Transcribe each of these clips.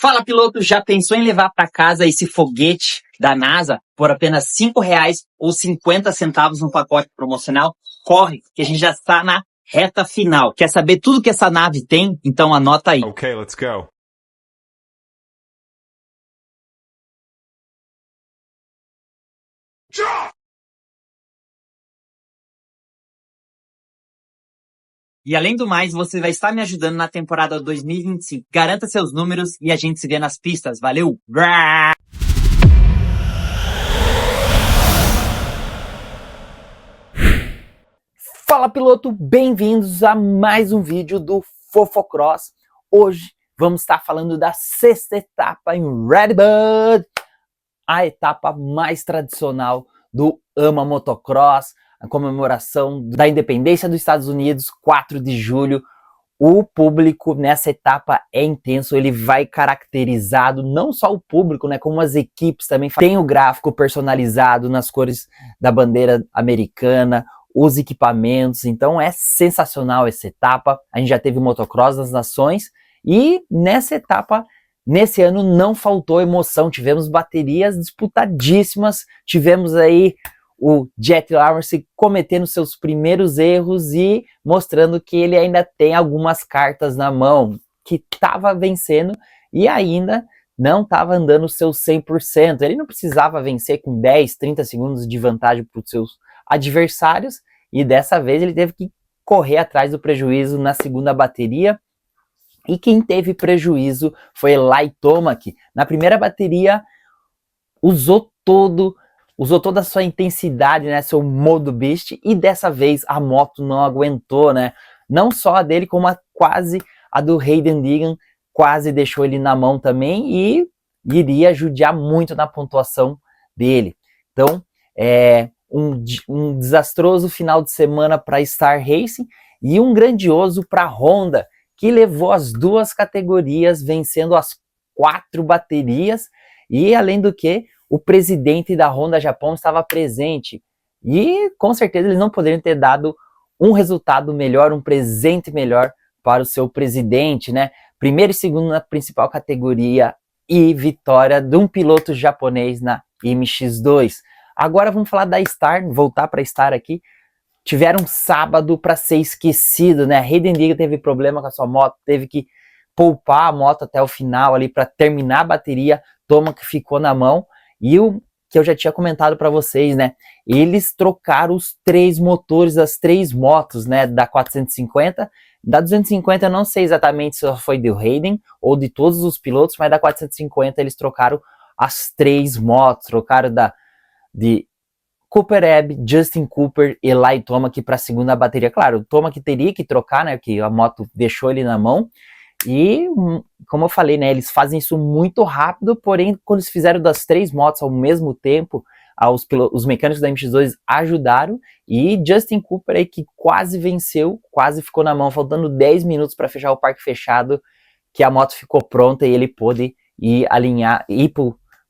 Fala, piloto, já pensou em levar para casa esse foguete da NASA por apenas R$ 5 ou 50 centavos no pacote promocional? Corre, que a gente já está na reta final. Quer saber tudo que essa nave tem? Então anota aí. Okay, let's go. E além do mais, você vai estar me ajudando na temporada 2025. Garanta seus números e a gente se vê nas pistas. Valeu! Fala, piloto! Bem-vindos a mais um vídeo do Fofocross. Hoje vamos estar falando da sexta etapa em Redbud, a etapa mais tradicional do AMA Motocross, a comemoração da independência dos Estados Unidos, 4 de julho. O público nessa etapa é intenso, ele vai caracterizado, não só o público, né, como as equipes também. Tem o gráfico personalizado nas cores da bandeira americana, os equipamentos, então é sensacional essa etapa. A gente já teve o Motocross das Nações e nessa etapa, nesse ano, não faltou emoção. Tivemos baterias disputadíssimas, tivemos aí o Jet Lawrence cometendo seus primeiros erros e mostrando que ele ainda tem algumas cartas na mão, que estava vencendo e ainda não estava andando o seu 100%. Ele não precisava vencer com 10, 30 segundos de vantagem para os seus adversários e dessa vez ele teve que correr atrás do prejuízo na segunda bateria. E quem teve prejuízo foi Eli Tomac. Na primeira bateria usou toda a sua intensidade, né, seu modo beast, e dessa vez a moto não aguentou, né? Não só a dele, como quase a do Hayden Deegan, quase deixou ele na mão também e iria judiar muito na pontuação dele. Então, um desastroso final de semana para Star Racing e um grandioso para a Honda, que levou as duas categorias, vencendo as 4 baterias, e além do que, o presidente da Honda Japão estava presente, e com certeza eles não poderiam ter dado um resultado melhor, um presente melhor para o seu presidente, né? Primeiro e segundo na principal categoria e vitória de um piloto japonês na MX2. Agora vamos falar da Star, voltar para a Star aqui. Tiveram um sábado para ser esquecido, né? Hayden Deegan teve problema com a sua moto, teve que poupar a moto até o final ali para terminar a bateria. Tomac ficou na mão. E o que eu já tinha comentado para vocês, né? Eles trocaram os 3 motores das 3 motos, né? Da 450. Da 250 eu não sei exatamente se foi do Hayden ou de todos os pilotos, mas da 450 eles trocaram as 3 motos. Trocaram de Cooper Webb, Justin Cooper e Eli Tomac para a segunda bateria. Claro, o Tomac teria que trocar, né? Porque a moto deixou ele na mão. E, como eu falei, né, eles fazem isso muito rápido, porém, quando eles fizeram das 3 motos ao mesmo tempo, os mecânicos da MX2 ajudaram, e Justin Cooper aí, que quase venceu, quase ficou na mão, faltando 10 minutos para fechar o parque fechado, que a moto ficou pronta e ele pôde ir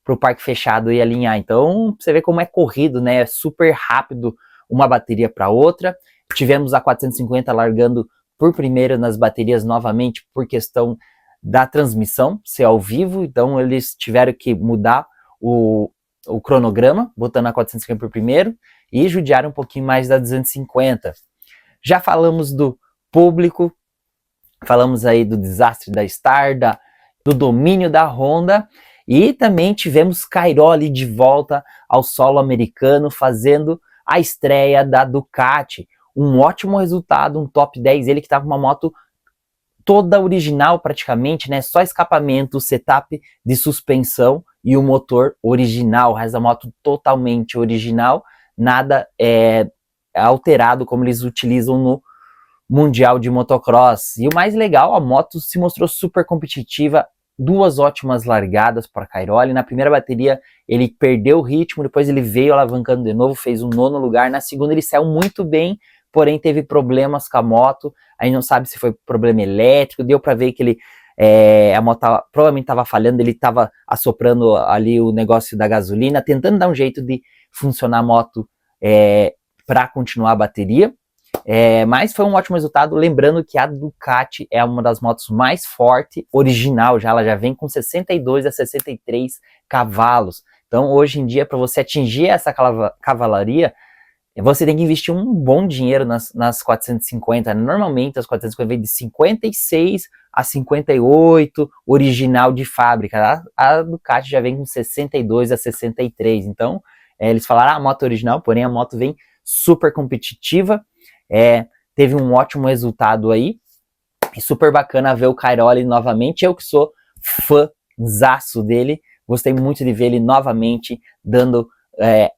pro parque fechado e alinhar. Então, você vê como é corrido, né, é super rápido uma bateria para outra. Tivemos a 450 largando por primeiro nas baterias novamente por questão da transmissão ser ao vivo, então eles tiveram que mudar o cronograma, botando a 450 por primeiro e judiaram um pouquinho mais da 250. Já falamos do público, falamos aí do desastre da Star, do domínio da Honda, e também tivemos Cairoli de volta ao solo americano, fazendo a estreia da Ducati. Um ótimo resultado, um top 10, ele que estava com uma moto toda original praticamente, né? Só escapamento, setup de suspensão e o motor original, o resto da moto totalmente original, nada alterado como eles utilizam no Mundial de Motocross. E o mais legal, a moto se mostrou super competitiva, 2 ótimas largadas para Cairoli. Na primeira bateria ele perdeu o ritmo, depois ele veio alavancando de novo, fez um 9º lugar, na segunda ele saiu muito bem, porém teve problemas com a moto, a gente não sabe se foi problema elétrico, deu para ver que a moto provavelmente estava falhando, ele estava assoprando ali o negócio da gasolina, tentando dar um jeito de funcionar a moto para continuar a bateria. Mas foi um ótimo resultado, lembrando que a Ducati é uma das motos mais fortes, original já, ela já vem com 62 a 63 cavalos. Então hoje em dia, para você atingir essa cavalaria, você tem que investir um bom dinheiro nas 450. Normalmente as 450 vêm de 56 a 58, original de fábrica. A Ducati já vem com 62 a 63. Então, eles falaram a moto original, porém a moto vem super competitiva. Teve um ótimo resultado aí. E super bacana ver o Cairoli novamente. Eu que sou fãzaço dele, gostei muito de ver ele novamente dando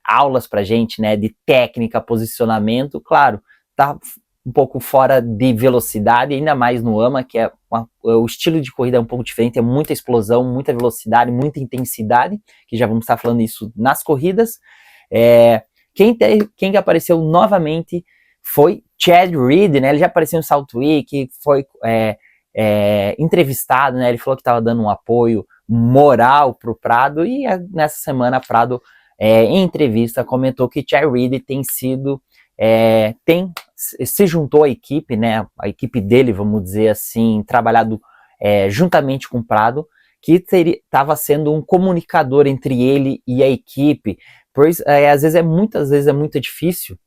aulas pra gente, né, de técnica, posicionamento. Claro, tá um pouco fora de velocidade, ainda mais no AMA, que o estilo de corrida é um pouco diferente, é muita explosão, muita velocidade, muita intensidade, que já vamos estar falando isso nas corridas. Quem apareceu novamente foi Chad Reed, né, ele já apareceu no Salt Week, foi entrevistado, né, ele falou que estava dando um apoio moral pro Prado, e nessa semana Prado em entrevista comentou que Chad Reed tem se juntou à equipe, né, a equipe dele, vamos dizer assim, trabalhado juntamente com o Prado, que estava sendo um comunicador entre ele e a equipe, pois muitas vezes é muito difícil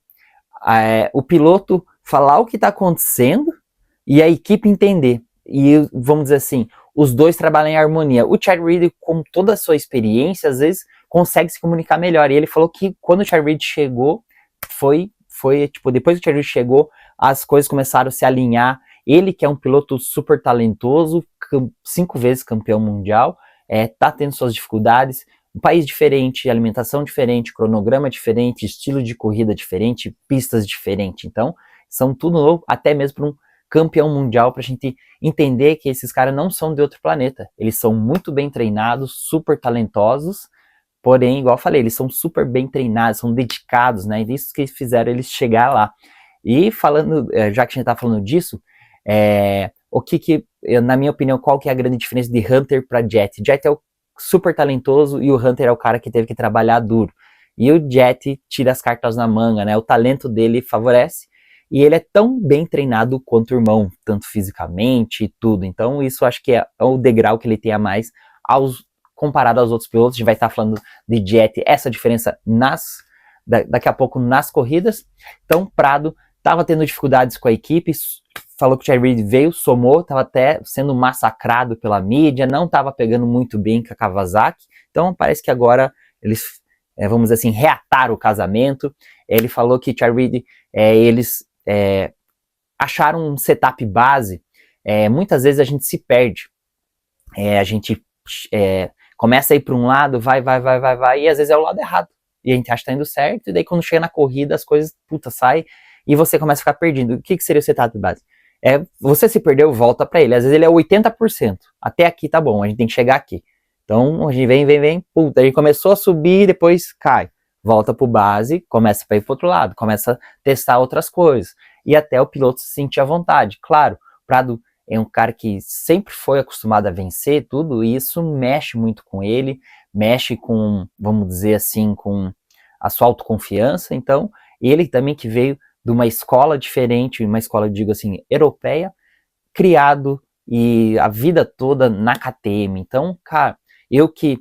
o piloto falar o que está acontecendo e a equipe entender. E vamos dizer assim, os dois trabalham em harmonia. O Chad Reed, com toda a sua experiência, às vezes consegue se comunicar melhor. E ele falou que quando o Chad Reed chegou, foi tipo, depois que o Chad Reed chegou, as coisas começaram a se alinhar. Ele, que é um piloto super talentoso, 5 vezes campeão mundial, tá tendo suas dificuldades. Um país diferente, alimentação diferente, cronograma diferente, estilo de corrida diferente, pistas diferentes. Então, são tudo novo, até mesmo para um campeão mundial, para a gente entender que esses caras não são de outro planeta. Eles são muito bem treinados, super talentosos, porém, igual eu falei, eles são super bem treinados, são dedicados, né? E isso que fizeram eles chegar lá. E falando, já que a gente tá falando disso, na minha opinião, qual que é a grande diferença de Hunter para Jet? Jet é o super talentoso e o Hunter é o cara que teve que trabalhar duro. E o Jet tira as cartas na manga, né? O talento dele favorece e ele é tão bem treinado quanto o irmão, tanto fisicamente e tudo. Então isso acho que é o degrau que ele tem a mais comparado aos outros pilotos. A gente vai estar falando de Jet, essa diferença daqui a pouco nas corridas. Então Prado estava tendo dificuldades com a equipe, falou que o Chad Reed veio, somou, estava até sendo massacrado pela mídia, não estava pegando muito bem com a Kawasaki, então parece que agora eles, vamos dizer assim, reataram o casamento. Ele falou que Chad Reed, eles acharam um setup base. Muitas vezes a gente se perde, a gente começa a ir para um lado, vai, e às vezes é o lado errado, e a gente acha que tá indo certo, e daí quando chega na corrida as coisas, saem, e você começa a ficar perdido. O que seria o setup base? Você se perdeu, volta para ele. Às vezes ele é 80%. Até aqui tá bom, a gente tem que chegar aqui. Então a gente vem, puta, a gente começou a subir, depois cai. Volta pro base, começa para ir pro outro lado, começa a testar outras coisas. E até o piloto se sentir à vontade. Claro, o Prado é um cara que sempre foi acostumado a vencer tudo, e isso mexe muito com ele, mexe com, vamos dizer assim, com a sua autoconfiança. Então, ele também que veio de uma escola diferente, uma escola, digo assim, europeia, criado e a vida toda na KTM. Então, cara, eu que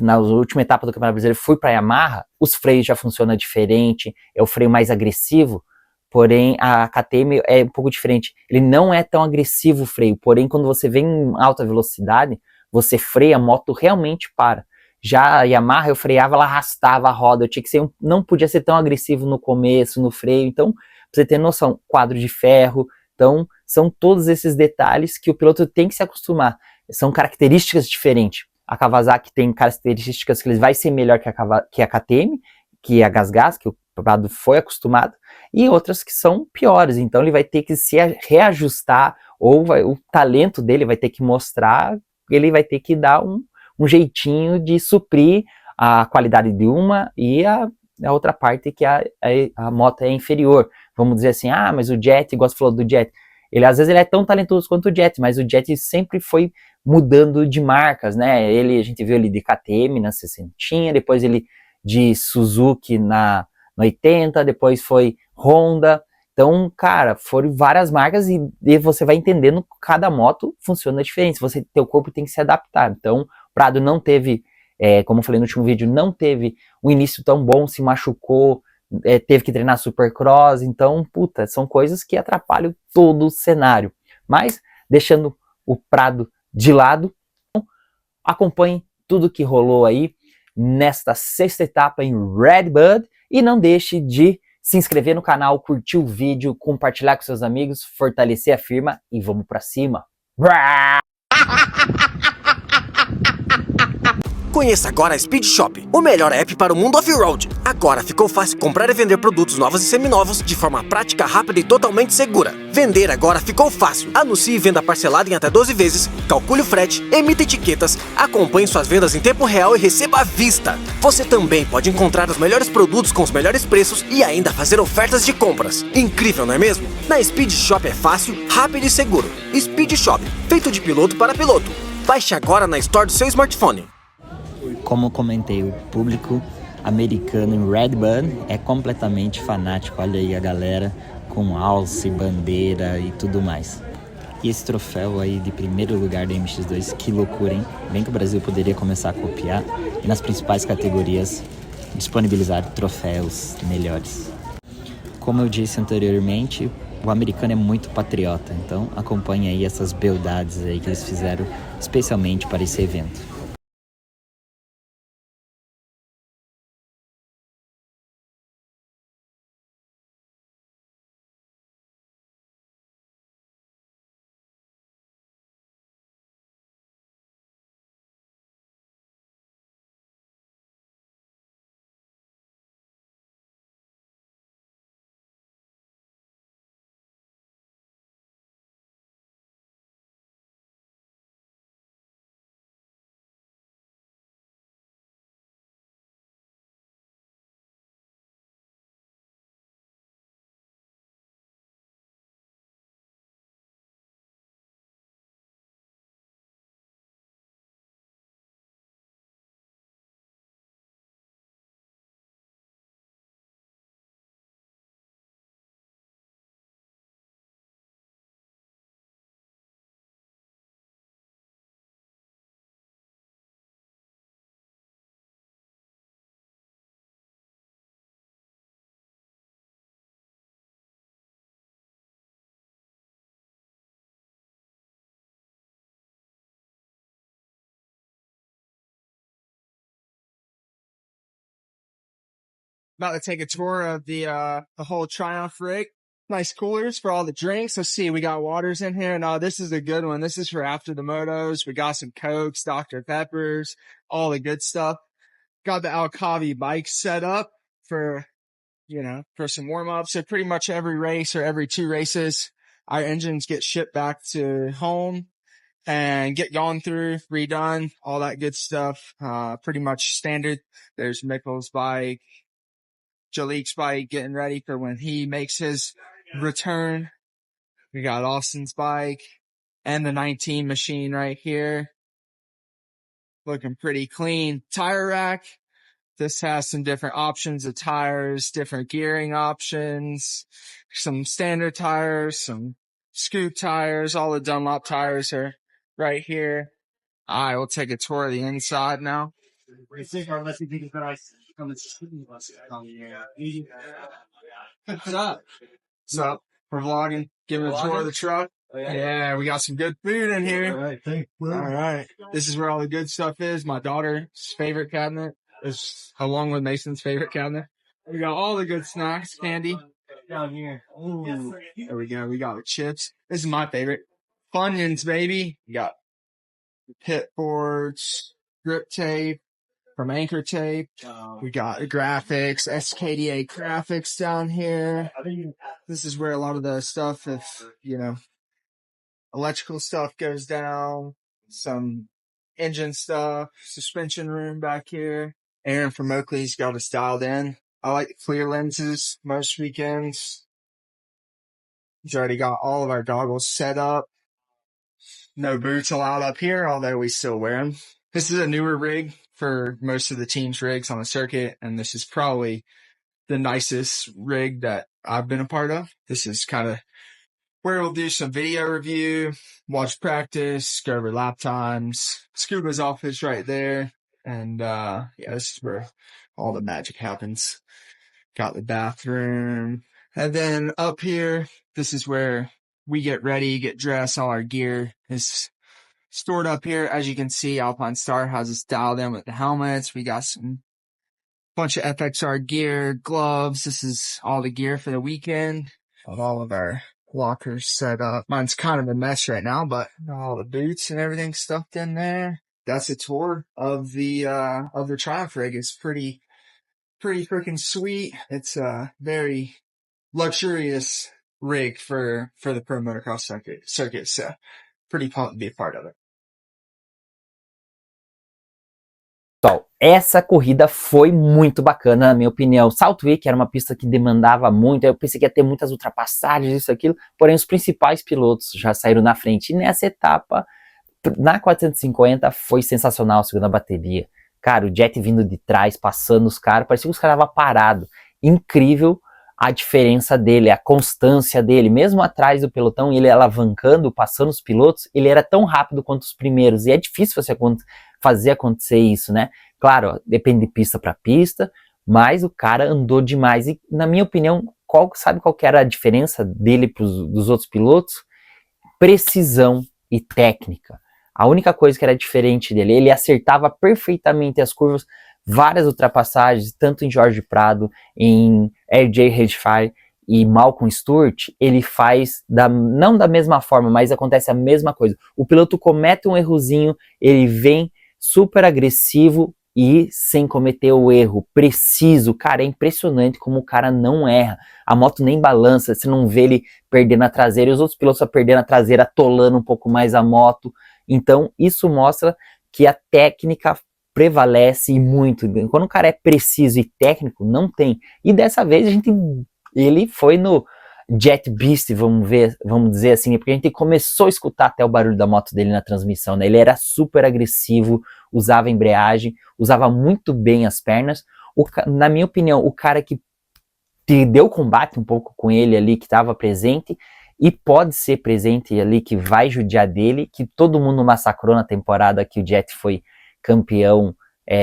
na última etapa do Campeonato Brasileiro fui para a Yamaha, os freios já funcionam diferente, é o freio mais agressivo, porém a KTM é um pouco diferente. Ele não é tão agressivo o freio, porém quando você vem em alta velocidade, você freia, a moto realmente para. Já a Yamaha, eu freava, ela arrastava a roda, eu tinha que ser não podia ser tão agressivo no começo, no freio. Então, pra você ter noção, quadro de ferro. Então, são todos esses detalhes que o piloto tem que se acostumar. São características diferentes. A Kawasaki tem características que ele vai ser melhor que a KTM, que a GasGas, que o Prado foi acostumado, e outras que são piores. Então, ele vai ter que se reajustar, ou o talento dele vai ter que mostrar, ele vai ter que dar um jeitinho de suprir a qualidade de uma e a outra parte que a moto é inferior. Vamos dizer assim, mas o Jet, igual você falou do Jet, às vezes ele é tão talentoso quanto o Jet, mas o Jet sempre foi mudando de marcas, né? A gente viu ele de KTM na 60, depois ele de Suzuki na 80, depois foi Honda, Então, cara, foram várias marcas e você vai entendendo que cada moto funciona diferente. Teu corpo tem que se adaptar. Então, o Prado não teve, como eu falei no último vídeo, não teve um início tão bom, se machucou, teve que treinar supercross. Então, puta, são coisas que atrapalham todo o cenário. Mas, deixando o Prado de lado, acompanhe tudo que rolou aí nesta sexta etapa em Redbud e não deixe de se inscrever no canal, curtir o vídeo, compartilhar com seus amigos, fortalecer a firma e vamos pra cima. Conheça agora a Speed Shop, o melhor app para o mundo off-road. Agora ficou fácil comprar e vender produtos novos e seminovos de forma prática, rápida e totalmente segura. Vender agora ficou fácil. Anuncie venda parcelada em até 12 vezes, calcule o frete, emita etiquetas, acompanhe suas vendas em tempo real e receba à vista. Você também pode encontrar os melhores produtos com os melhores preços e ainda fazer ofertas de compras. Incrível, não é mesmo? Na Speed Shop é fácil, rápido e seguro. Speed Shop, feito de piloto para piloto. Baixe agora na Store do seu smartphone. Como eu comentei, o público americano em Redbud é completamente fanático. Olha aí a galera com alce, bandeira e tudo mais. E esse troféu aí de primeiro lugar da MX2, que loucura, hein? Bem que o Brasil poderia começar a copiar e nas principais categorias disponibilizar troféus melhores. Como eu disse anteriormente, o americano é muito patriota, então acompanhe aí essas beldades aí que eles fizeram especialmente para esse evento. About to take a tour of the whole Triumph rig. Nice coolers for all the drinks. Let's see, we got waters in here. No, this is a good one. This is for after the motos. We got some Cokes, Dr. Peppers, all the good stuff. Got the Alcavi bikes set up for, for some warm ups. So pretty much every race or every 2 races, our engines get shipped back to home and get gone through, redone, all that good stuff. Pretty much standard. There's Mikkel's bike, Jalik's bike getting ready for when he makes his return. We got Austin's bike and the 19 machine right here. Looking pretty clean. Tire rack. This has some different options of tires, different gearing options, some standard tires, some scoop tires, all the Dunlop tires are right here. I will take a tour of the inside now. What's up? So we're vlogging, giving a tour of the truck. Yeah, we got some good food in here. All right. This is where all the good stuff is. My daughter's favorite cabinet is along with Mason's favorite cabinet. We got all the good snacks, candy. Down here. Ooh. There we go. We got the chips. This is my favorite. Funyuns, baby. We got pit boards, grip tape from Anchor Tape. We got graphics, SKDA graphics down here. This is where a lot of the stuff, if, electrical stuff goes down, some engine stuff, suspension room back here. Aaron from Oakley's got us dialed in. I like the clear lenses most weekends. He's already got all of our goggles set up. No boots allowed up here, although we still wear them. This is a newer rig for most of the team's rigs on the circuit, and this is probably the nicest rig that I've been a part of. This is kind of where we'll do some video review, watch practice, go over lap times. Scuba's office right there. And, yeah, this is where all the magic happens. Got the bathroom. And then up here, this is where we get ready, get dressed. All our gear is stored up here. As you can see, Alpinestars has us dialed in with the helmets. We got some bunch of FXR gear, gloves. This is all the gear for the weekend. Got all of our lockers set up. Mine's kind of a mess right now, but all the boots and everything stuffed in there. That's a tour of the Triumph rig. It's pretty freaking sweet. It's a very luxurious rig for the pro motocross circuit. So pretty pumped to be a part of it. Pessoal, essa corrida foi muito bacana, na minha opinião. Salt Wick era uma pista que demandava muito, eu pensei que ia ter muitas ultrapassagens, isso, aquilo, porém os principais pilotos já saíram na frente. E nessa etapa, na 450, foi sensacional a segunda bateria. Cara, o Jet vindo de trás, passando os caras, parecia que os caras estavam parados. Incrível a diferença dele, a constância dele, mesmo atrás do pelotão, ele alavancando, passando os pilotos, ele era tão rápido quanto os primeiros, e é difícil você fazer acontecer isso, né? Claro, depende de pista para pista, mas o cara andou demais, e na minha opinião, sabe qual que era a diferença dele dos outros pilotos? Precisão e técnica. A única coisa que era diferente dele, ele acertava perfeitamente as curvas, várias ultrapassagens, tanto em Jorge Prado, em RJ Hedgefire e Malcolm Stewart, ele faz, não da mesma forma, mas acontece a mesma coisa. O piloto comete um errozinho, ele vem super agressivo e sem cometer o erro, preciso. Cara, é impressionante como o cara não erra. A moto nem balança, você não vê ele perdendo a traseira, e os outros pilotos perdendo a traseira, atolando um pouco mais a moto. Então, isso mostra que a técnica prevalece muito. Quando o cara é preciso e técnico, não tem. E dessa vez ele foi no Jet Beast, vamos dizer assim, porque a gente começou a escutar até o barulho da moto dele na transmissão, né? Ele era super agressivo, usava embreagem, usava muito bem as pernas. Na minha opinião, o cara que deu combate um pouco com ele ali, que estava presente, e pode ser presente ali, que vai judiar dele, que todo mundo massacrou na temporada que o Jet foi campeão,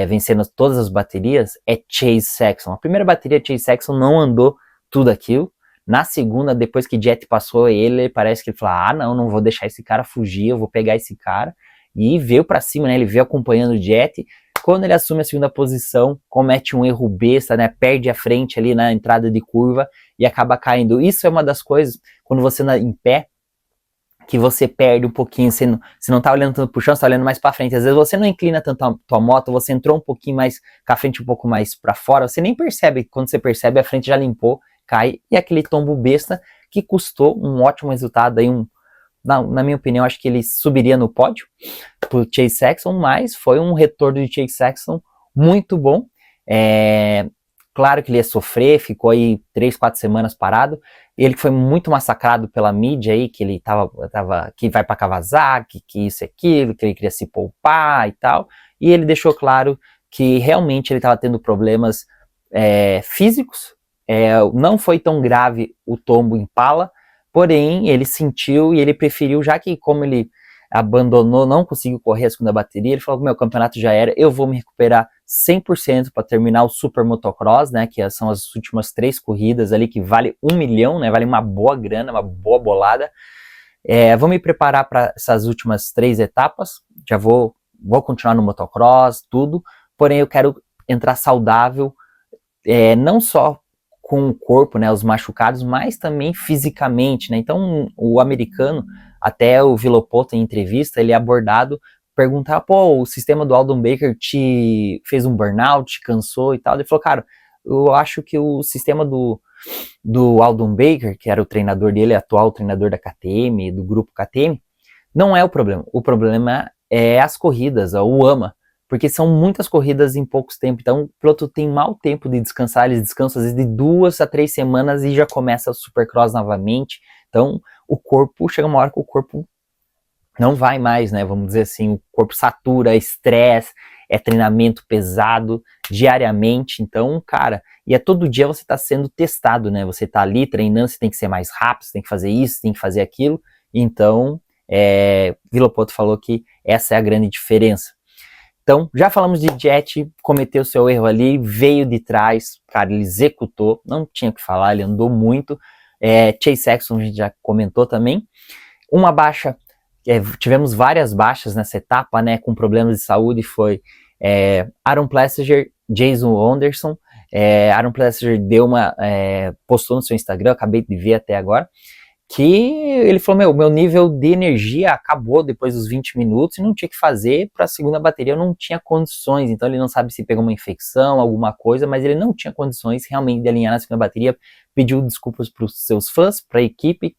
vencendo todas as baterias, é Chase Sexton. A primeira bateria, Chase Sexton não andou tudo aquilo. Na segunda, depois que Jet passou ele, parece que ele falou, não vou deixar esse cara fugir, eu vou pegar esse cara, e veio pra cima, né, ele veio acompanhando o Jet. Quando ele assume a segunda posição, comete um erro besta, né, perde a frente ali na entrada de curva e acaba caindo. Isso é uma das coisas, quando você anda em pé, que você perde um pouquinho, você não tá olhando tanto pro chão, você tá olhando mais pra frente. Às vezes você não inclina tanto a tua moto, você entrou um pouquinho mais com a frente um pouco mais pra fora, você nem percebe, quando você percebe, a frente já limpou, cai, e aquele tombo besta que custou um ótimo resultado aí, na minha opinião, acho que ele subiria no pódio pro Chase Sexton, mas foi um retorno de Chase Sexton muito bom. Claro que ele ia sofrer, ficou aí 3, 4 semanas parado. Ele foi muito massacrado pela mídia aí, que ele que vai para Kawasaki, que isso e aquilo, que ele queria se poupar e tal. E ele deixou claro que realmente ele estava tendo problemas físicos. Não foi tão grave o tombo Impala, porém ele sentiu e ele preferiu, já que como ele abandonou, não conseguiu correr a segunda bateria, ele falou, meu campeonato já era, eu vou me recuperar 100% para terminar o Super Motocross, né, que são as últimas 3 corridas ali, que vale 1 milhão, né, vale uma boa grana, uma boa bolada. Vou me preparar para essas últimas 3 etapas, já vou continuar no motocross, tudo, porém eu quero entrar saudável, não só com o corpo, né, os machucados, mas também fisicamente, né, então o americano, até o Villopoto em entrevista, ele é abordado, perguntar, o sistema do Aldon Baker te fez um burnout, te cansou e tal, ele falou, cara, eu acho que o sistema do Aldon Baker, que era o treinador dele, atual treinador da KTM, do grupo KTM, não é o problema é as corridas, o AMA, porque são muitas corridas em poucos tempos, então o piloto tem mau tempo de descansar, eles descansam às vezes de 2 a 3 semanas e já começa o Supercross novamente, então o corpo, chega uma hora que o corpo não vai mais, né, vamos dizer assim, o corpo satura, estresse, é treinamento pesado, diariamente, então, cara, e todo dia você está sendo testado, né? Você está ali treinando, você tem que ser mais rápido, você tem que fazer isso, tem que fazer aquilo, então, Villopoto falou que essa é a grande diferença. Então, já falamos de Jet, cometeu seu erro ali, veio de trás, cara, ele executou, não tinha o que falar, ele andou muito. Chase Sexton a gente já comentou também. Uma baixa, tivemos várias baixas nessa etapa, né, com problemas de saúde, foi Aaron Plessinger, Jason Anderson. Aaron Plessinger postou no seu Instagram, acabei de ver até agora, que ele falou, meu nível de energia acabou depois dos 20 minutos e não tinha que fazer para a segunda bateria, eu não tinha condições, então ele não sabe se pegou uma infecção, alguma coisa, mas ele não tinha condições realmente de alinhar na segunda bateria, pediu desculpas para os seus fãs, para a equipe,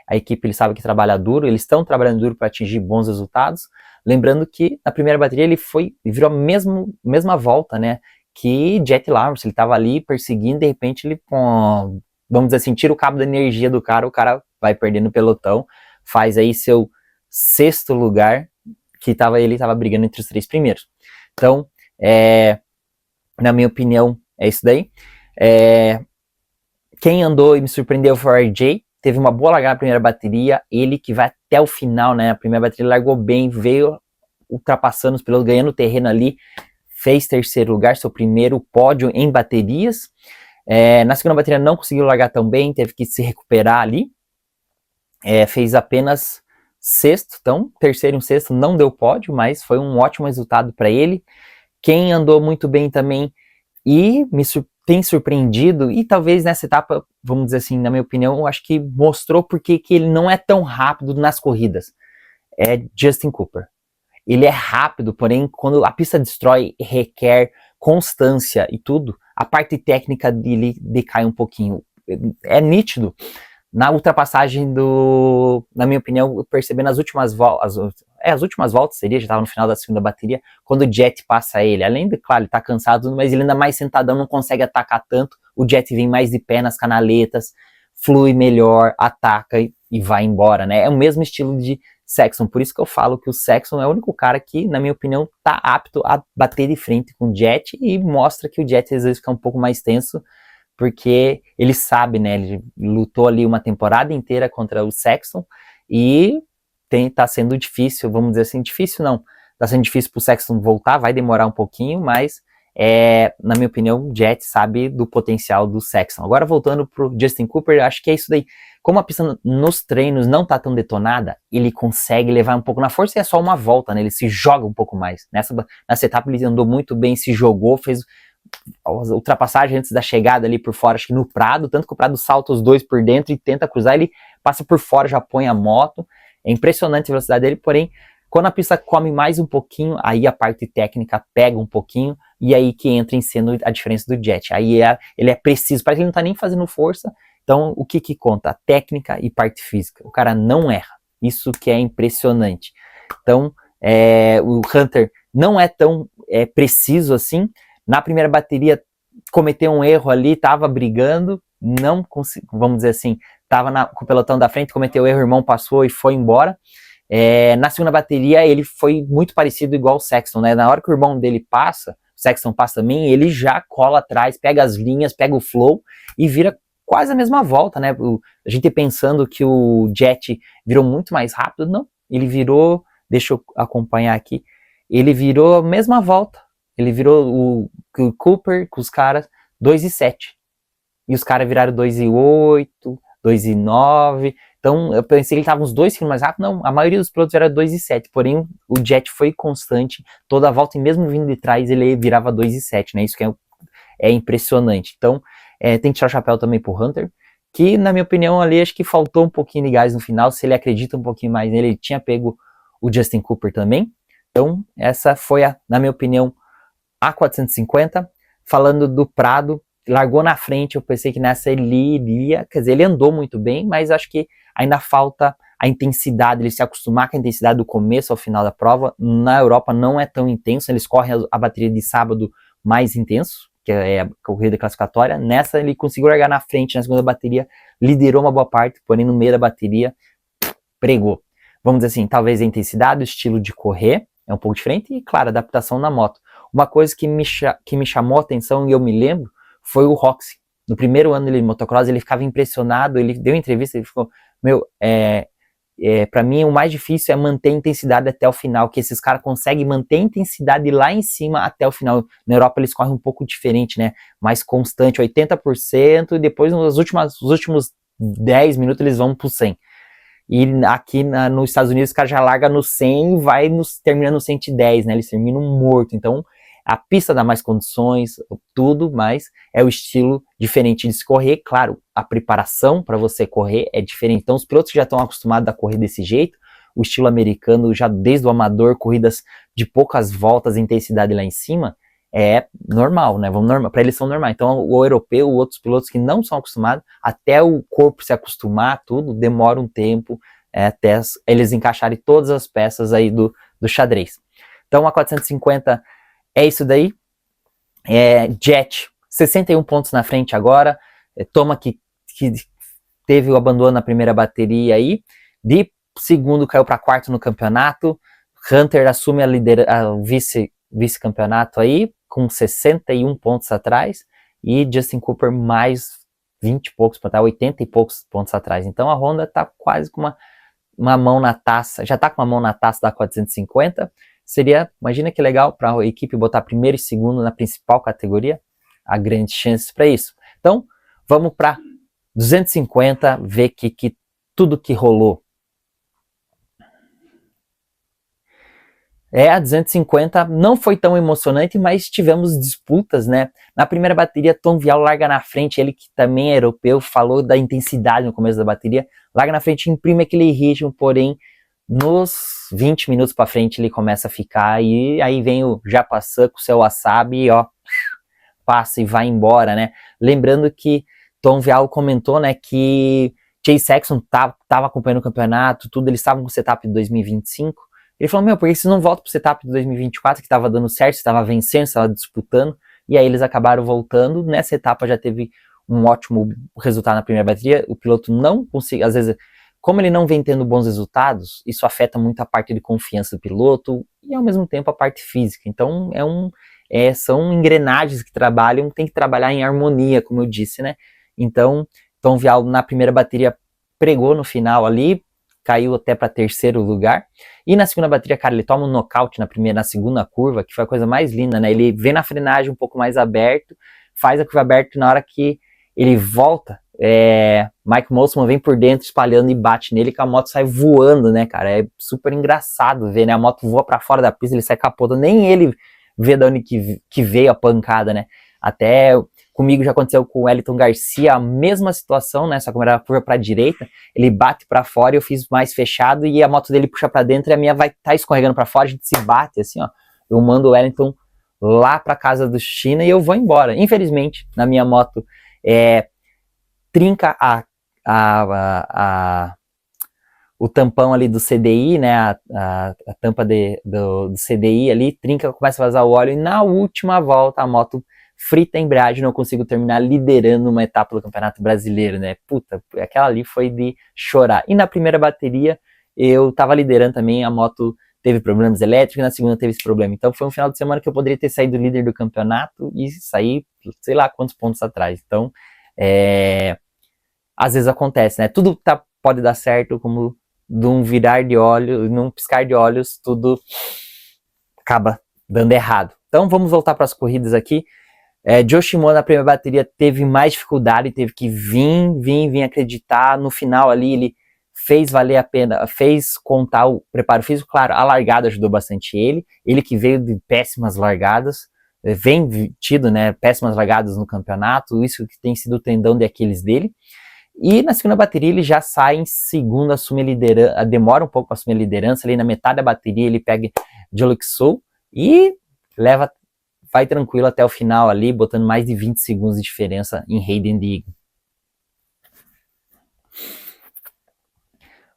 a equipe ele sabe que trabalha duro, eles estão trabalhando duro para atingir bons resultados, lembrando que na primeira bateria ele virou a mesma volta, né, que Jet Lawrence, ele estava ali perseguindo, de repente ele, vamos dizer assim, tira o cabo da energia do cara, o cara vai perdendo o pelotão, faz aí seu 6º lugar, que ele estava brigando entre os 3 primeiros. Então, na minha opinião, é isso daí. Quem andou e me surpreendeu foi o RJ, teve uma boa largada na primeira bateria, ele que vai até o final, né, a primeira bateria largou bem, veio ultrapassando os pilotos, ganhando terreno ali, fez 3º lugar, seu primeiro pódio em baterias. Na segunda bateria não conseguiu largar tão bem, teve que se recuperar ali, fez apenas 6º, então 3º e 6º não deu pódio, mas foi um ótimo resultado para ele. Quem andou muito bem também e tem surpreendido, e talvez nessa etapa, vamos dizer assim, na minha opinião, eu acho que mostrou porque que ele não é tão rápido nas corridas, é Justin Cooper. Ele é rápido, porém quando a pista destrói, requer constância e tudo, a parte técnica dele decai um pouquinho. É nítido. Na ultrapassagem na minha opinião, eu percebi nas últimas voltas, as últimas voltas seria, já estava no final da segunda bateria, quando o Jet passa ele. Além de, claro, ele tá cansado, mas ele ainda mais sentadão, não consegue atacar tanto. O Jet vem mais de pé nas canaletas, flui melhor, ataca e vai embora, né? É o mesmo estilo de Sexton, por isso que eu falo que o Sexton é o único cara que, na minha opinião, tá apto a bater de frente com o Jet e mostra que o Jet às vezes fica um pouco mais tenso, porque ele sabe, né, ele lutou ali uma temporada inteira contra o Sexton e tá sendo difícil, vamos dizer assim, difícil não, tá sendo difícil pro Sexton voltar, vai demorar um pouquinho, mas na minha opinião, o Jet sabe do potencial do Sexton. Agora voltando pro Justin Cooper, eu acho que é isso daí. Como a pista nos treinos não tá tão detonada, ele consegue levar um pouco na força e é só uma volta, né? Ele se joga um pouco mais. Nessa etapa ele andou muito bem, se jogou, fez a ultrapassagem antes da chegada ali por fora, acho que no Prado, tanto que o Prado salta os dois por dentro e tenta cruzar, ele passa por fora, já põe a moto. É impressionante a velocidade dele, porém, quando a pista come mais um pouquinho, aí a parte técnica pega um pouquinho, e aí que entra em cena a diferença do Jet. Aí ele é preciso, parece que ele não tá nem fazendo força. Então, o que conta? A técnica e parte física. O cara não erra. Isso que é impressionante. Então, o Hunter não é tão preciso assim. Na primeira bateria, cometeu um erro ali, tava brigando, não conseguiu, vamos dizer assim, tava com o pelotão da frente, cometeu erro, o irmão passou e foi embora. Na segunda bateria, ele foi muito parecido igual o Sexton, né? Na hora que o irmão dele passa, o Sexton passa também, ele já cola atrás, pega as linhas, pega o flow e vira quase a mesma volta, né? A gente pensando que o Jet virou muito mais rápido, não. Ele virou, deixa eu acompanhar aqui, ele virou a mesma volta. Ele virou o Cooper com os caras 2,7. E os caras viraram 2,8, 2,9. Então eu pensei que ele estava uns 2 km mais rápido. Não, a maioria dos pilotos era 2,7. Porém, o Jet foi constante toda a volta e mesmo vindo de trás ele virava 2,7, né? Isso que é impressionante. Então, tem que tirar o chapéu também pro Hunter, que na minha opinião ali acho que faltou um pouquinho de gás no final. Se ele acredita um pouquinho mais nele, ele tinha pego o Justin Cooper também. Então, essa foi, na minha opinião, a 450. Falando do Prado, largou na frente, eu pensei que nessa ele iria, quer dizer, ele andou muito bem, mas acho que ainda falta a intensidade, ele se acostumar com a intensidade do começo ao final da prova. Na Europa não é tão intenso, eles correm a bateria de sábado mais intenso, que é a corrida classificatória. Nessa ele conseguiu largar na frente, na segunda bateria, liderou uma boa parte, porém no meio da bateria, pregou. Vamos dizer assim, talvez a intensidade, o estilo de correr, é um pouco diferente e, claro, adaptação na moto. Uma coisa que me chamou a atenção e eu me lembro foi o Roxy. No primeiro ano dele de motocross, ele ficava impressionado, ele deu entrevista, ele ficou, meu, para mim o mais difícil é manter a intensidade até o final, que esses caras conseguem manter a intensidade lá em cima até o final. Na Europa eles correm um pouco diferente, né? Mais constante, 80%, e depois nos últimos 10 minutos eles vão pro 100%. E aqui nos Estados Unidos os caras já largam no 100 e termina no 110, né? Eles terminam morto. Então a pista dá mais condições, tudo, mas é o estilo diferente de se correr. Claro, a preparação para você correr é diferente. Então os pilotos que já estão acostumados a correr desse jeito, o estilo americano, já desde o amador, corridas de poucas voltas, intensidade lá em cima, é normal, né? Para eles são normais. Então o europeu, outros pilotos que não são acostumados, até o corpo se acostumar, tudo, demora um tempo até eles encaixarem todas as peças aí do xadrez. Então a 450 é isso daí. Jet, 61 pontos na frente agora. Toma que teve o abandono na primeira bateria aí. De segundo caiu para quarto no campeonato. Hunter assume o vice-campeonato aí, com 61 pontos atrás. E Justin Cooper mais 20 e poucos, 80 e poucos pontos atrás. Então a Honda tá quase com uma mão na taça. Já tá com uma mão na taça da 450. Imagina que legal para a equipe botar primeiro e segundo na principal categoria. Há grandes chances para isso. Então, vamos para 250, ver que tudo que rolou. A 250 não foi tão emocionante, mas tivemos disputas, né? Na primeira bateria, Tom Vial larga na frente, ele que também é europeu, falou da intensidade no começo da bateria, larga na frente, imprime aquele ritmo, porém, nos 20 minutos para frente ele começa a ficar, e aí vem o Japassan com o seu wasabi, ó, passa e vai embora, né? Lembrando que Tom Vial comentou, né, que Chase Sexton tava acompanhando o campeonato, tudo, eles estavam com o setup de 2025. Ele falou, por que você não volta pro setup de 2024, que tava dando certo, você tava vencendo, você tava disputando, e aí eles acabaram voltando. Nessa etapa já teve um ótimo resultado na primeira bateria, o piloto não consegue, às vezes, como ele não vem tendo bons resultados, isso afeta muito a parte de confiança do piloto e ao mesmo tempo a parte física. Então são engrenagens que trabalham, tem que trabalhar em harmonia, como eu disse, né? Então, Tom Vial na primeira bateria pregou no final ali, caiu até para terceiro lugar. E na segunda bateria, cara, ele toma um nocaute na segunda curva, que foi a coisa mais linda, né? Ele vem na frenagem um pouco mais aberto, faz a curva aberta, na hora que ele volta, Mike Mosiman vem por dentro espalhando e bate nele, que a moto sai voando, né, cara? É super engraçado ver, né? A moto voa para fora da pista, ele sai capotando, nem ele vê de onde que veio a pancada, né? Até comigo já aconteceu com o Wellington Garcia, a mesma situação, né? Só que era a curva para a direita, ele bate para fora, eu fiz mais fechado e a moto dele puxa para dentro e a minha vai estar escorregando para fora, a gente se bate assim, ó. Eu mando o Wellington lá para casa do China e eu vou embora. Infelizmente, na minha moto, trinca o tampão ali do CDI, né, a tampa do CDI ali, trinca, começa a vazar o óleo e na última volta a moto frita a embreagem, não consigo terminar liderando uma etapa do Campeonato Brasileiro, né? Puta, aquela ali foi de chorar. E na primeira bateria eu tava liderando também, a moto teve problemas elétricos, e na segunda teve esse problema. Então foi um final de semana que eu poderia ter saído líder do campeonato e sair, sei lá quantos pontos atrás. Então, às vezes acontece, né? Tudo pode dar certo, como de um virar de olhos, num piscar de olhos, tudo acaba dando errado. Então vamos voltar para as corridas aqui. Joe Shimano na primeira bateria teve mais dificuldade, teve que vir acreditar. No final ali ele fez valer a pena, fez contar o preparo físico. Claro, a largada ajudou bastante ele que veio de péssimas largadas, vem tido, né, péssimas largadas no campeonato, isso que tem sido o tendão de Aquiles dele. E na segunda bateria ele já sai em segundo, assume a liderança, demora um pouco para assumir a liderança, ali na metade da bateria ele pega Jolixou e vai tranquilo até o final ali, botando mais de 20 segundos de diferença em Hayden Digg.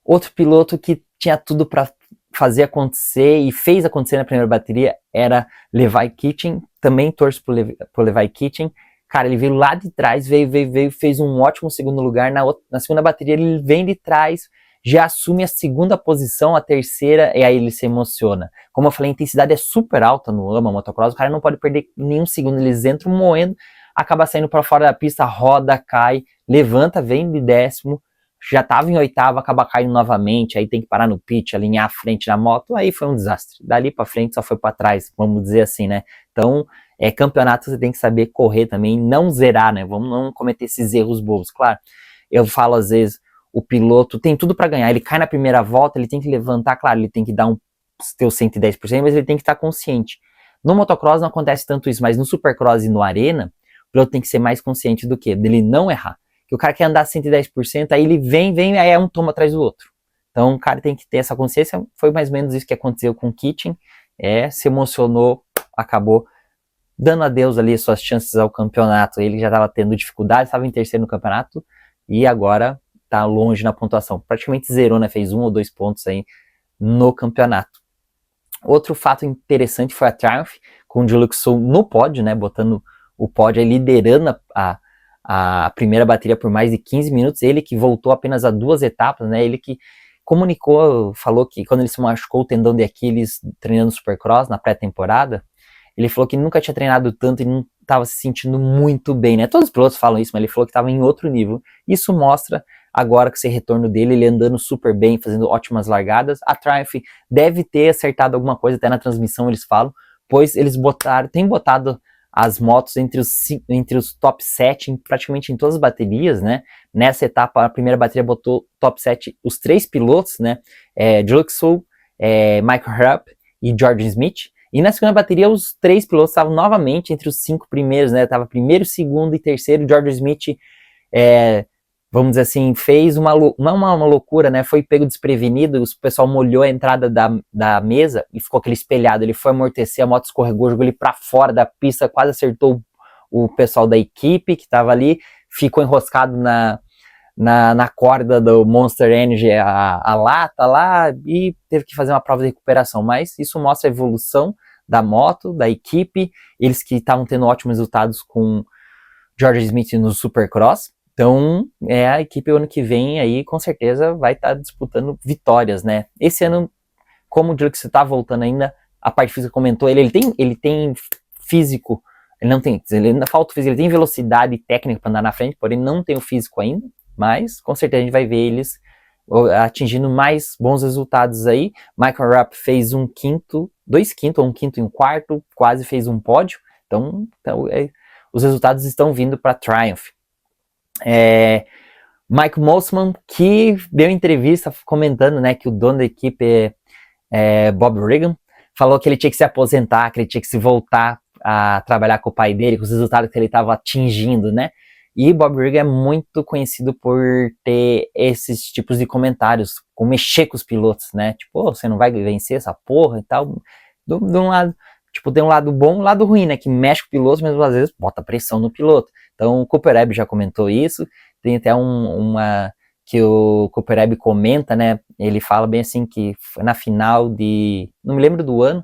Outro piloto que tinha tudo para fazer acontecer e fez acontecer na primeira bateria era Levi Kitchen, também torço pro Levi Kitchen. Cara, ele veio lá de trás, veio, fez um ótimo segundo lugar. Na segunda bateria ele vem de trás, já assume a segunda posição, a terceira, e aí ele se emociona. Como eu falei, a intensidade é super alta no AMA Motocross, o cara não pode perder nenhum segundo, eles entram moendo, acaba saindo para fora da pista, roda, cai, levanta, vem de 10º, já estava em 8º, acaba caindo novamente, aí tem que parar no pit, alinhar a frente da moto, aí foi um desastre. Dali para frente só foi para trás, vamos dizer assim, né? Então, campeonato você tem que saber correr também, não zerar, né? Vamos não cometer esses erros bobos. Claro, eu falo às vezes, o piloto tem tudo para ganhar, ele cai na primeira volta, ele tem que levantar, claro, ele tem que dar ter os 110%, mas ele tem que estar consciente. No motocross não acontece tanto isso, mas no supercross e no arena, o piloto tem que ser mais consciente do que? Dele não errar. Que o cara quer andar 110%, aí ele vem, aí é um toma atrás do outro. Então o cara tem que ter essa consciência, foi mais ou menos isso que aconteceu com o Kitchen, se emocionou, acabou dando adeus ali suas chances ao campeonato. Ele já estava tendo dificuldade, estava em terceiro no campeonato, e agora está longe na pontuação. Praticamente zerou, né? Fez 1 ou 2 pontos aí no campeonato. Outro fato interessante foi a Triumph, com o Juluxu no pódio, né? Botando o pódio aí, liderando a primeira bateria por mais de 15 minutos, ele que voltou apenas a 2 etapas, né? Ele que comunicou, falou que quando ele se machucou o tendão de Aquiles treinando Supercross na pré-temporada, ele falou que nunca tinha treinado tanto e não estava se sentindo muito bem, né? Todos os pilotos falam isso, mas ele falou que estava em outro nível. Isso mostra agora que esse retorno dele, ele andando super bem, fazendo ótimas largadas. A Triumph deve ter acertado alguma coisa, até na transmissão eles falam, pois eles têm botado as motos entre os top 7 praticamente em todas as baterias, né? Nessa etapa, a primeira bateria botou top 7 os 3 pilotos, né? Juluxu, Michael Rupp e Jordan Smith. E na segunda bateria, os 3 pilotos estavam novamente entre os 5 primeiros, né? Tava primeiro, segundo e terceiro. Jordan Smith, vamos dizer assim, fez não uma loucura, né? Foi pego desprevenido, o pessoal molhou a entrada da mesa e ficou aquele espelhado. Ele foi amortecer, a moto escorregou, jogou ele para fora da pista, quase acertou o pessoal da equipe que estava ali, ficou enroscado na corda do Monster Energy, a lata lá, e teve que fazer uma prova de recuperação. Mas isso mostra a evolução da moto, da equipe, eles que estavam tendo ótimos resultados com George Smith no Supercross. Então, a equipe ano que vem aí, com certeza, vai estar disputando vitórias, né? Esse ano, como o Juluxu está voltando ainda, a parte física comentou, ele tem físico, ele ainda falta o físico, ele tem velocidade e técnica para andar na frente, porém não tem o físico ainda, mas com certeza a gente vai ver eles atingindo mais bons resultados aí. Michael Rupp fez 2 quintos, ou 1 quinto e 1 quarto, quase fez um pódio, então os resultados estão vindo para Triumph. Mike Mosiman, que deu entrevista comentando, né, que o dono da equipe Bob Regan, falou que ele tinha que se aposentar, que ele tinha que se voltar a trabalhar com o pai dele, com os resultados que ele estava atingindo, né? E Bob Regan é muito conhecido por ter esses tipos de comentários, com mexer com os pilotos, né? Tipo, você não vai vencer essa porra e tal. De um lado, tipo, tem um lado bom e um lado ruim, né? Que mexe com o piloto, mas às vezes bota pressão no piloto. Então o Cooper Abbey já comentou isso, tem até uma que o Cooper Abbey comenta, né, ele fala bem assim que foi na final não me lembro do ano,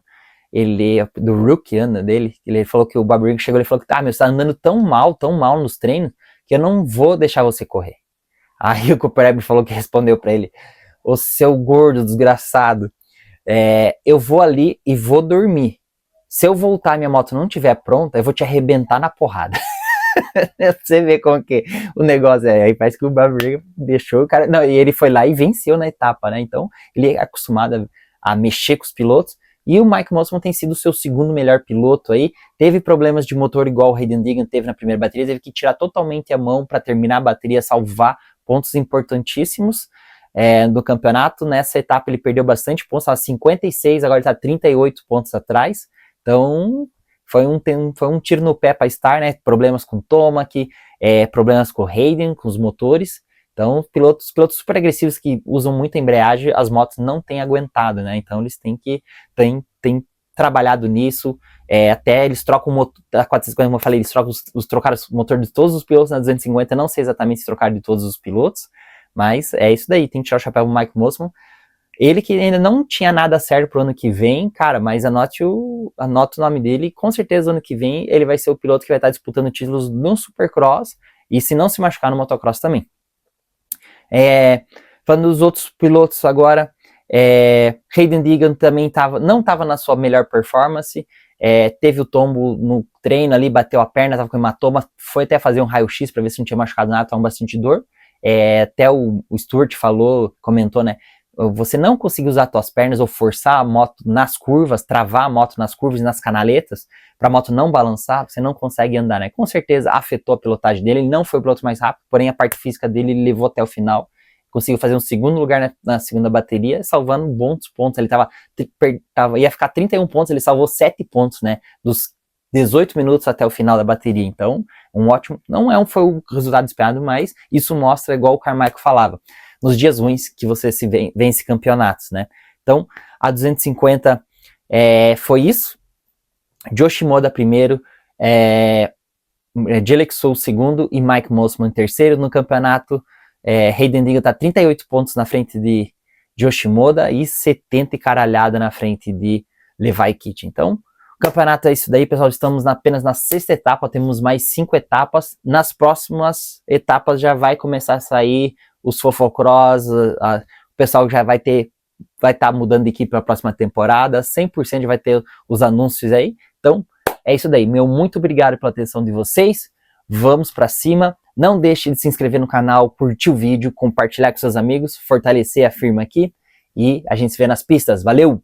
do rookie ano dele, ele falou que o Bob Regan chegou e falou que você tá andando tão mal nos treinos, que eu não vou deixar você correr. Aí o Cooper Abbey falou que respondeu pra ele, ô seu gordo desgraçado, eu vou ali e vou dormir. Se eu voltar e minha moto não estiver pronta, eu vou te arrebentar na porrada. Você vê como que o negócio é. Aí parece que o Bob Regan deixou o cara. Não, e ele foi lá e venceu na etapa, né? Então ele é acostumado a mexer com os pilotos. E o Mike Mosiman tem sido o seu segundo melhor piloto aí. Teve problemas de motor igual o Hayden Deegan teve na primeira bateria. Teve que tirar totalmente a mão para terminar a bateria, salvar pontos importantíssimos do campeonato. Nessa etapa ele perdeu bastante pontos, estava 56, agora ele está 38 pontos atrás. Então foi um tiro no pé para Star, né? Problemas com o Tomac, problemas com o Hayden, com os motores. Então, pilotos super agressivos que usam muita embreagem, as motos não têm aguentado, né? Então, eles têm trabalhado nisso. Até eles trocam o motor, a 450, como eu falei, eles trocaram o motor de todos os pilotos na 250. Não sei exatamente se trocaram de todos os pilotos, mas é isso daí. Tem que tirar o chapéu pro Mike Mosiman. Ele que ainda não tinha nada certo pro ano que vem, cara, mas anote o nome dele. Com certeza, ano que vem, ele vai ser o piloto que vai estar disputando títulos no Supercross e se não se machucar no Motocross também. Falando dos outros pilotos agora, Hayden Deegan também não estava na sua melhor performance, teve o tombo no treino ali, bateu a perna, estava com hematoma, foi até fazer um raio-x para ver se não tinha machucado nada, estava com bastante dor. Até o Stewart comentou, né? Você não conseguir usar as suas pernas ou forçar a moto nas curvas, travar a moto nas curvas e nas canaletas, para a moto não balançar, você não consegue andar, né? Com certeza afetou a pilotagem dele, ele não foi o piloto mais rápido, porém a parte física dele ele levou até o final, conseguiu fazer um segundo lugar na segunda bateria, salvando bons pontos, ele ia ficar 31 pontos, ele salvou 7 pontos, né? Dos 18 minutos até o final da bateria, então, não foi o resultado esperado, mas isso mostra, igual o Carmichael falava, nos dias ruins que você vence campeonatos, né? Então, a 250 foi isso. Joe Shimoda primeiro, Jelek Soul segundo e Mike Mosiman terceiro no campeonato. Hayden Deegan está 38 pontos na frente de Joe Shimoda e 70 e caralhada na frente de Levi Kitchen. Então, o campeonato é isso daí, pessoal. Estamos apenas na 6ª etapa, temos mais 5 etapas. Nas próximas etapas já vai começar a sair os Fofocross, o pessoal já vai estar mudando de equipe para a próxima temporada, 100% vai ter os anúncios aí. Então, é isso daí. Muito obrigado pela atenção de vocês. Vamos para cima. Não deixe de se inscrever no canal, curtir o vídeo, compartilhar com seus amigos, fortalecer a firma aqui. E a gente se vê nas pistas. Valeu!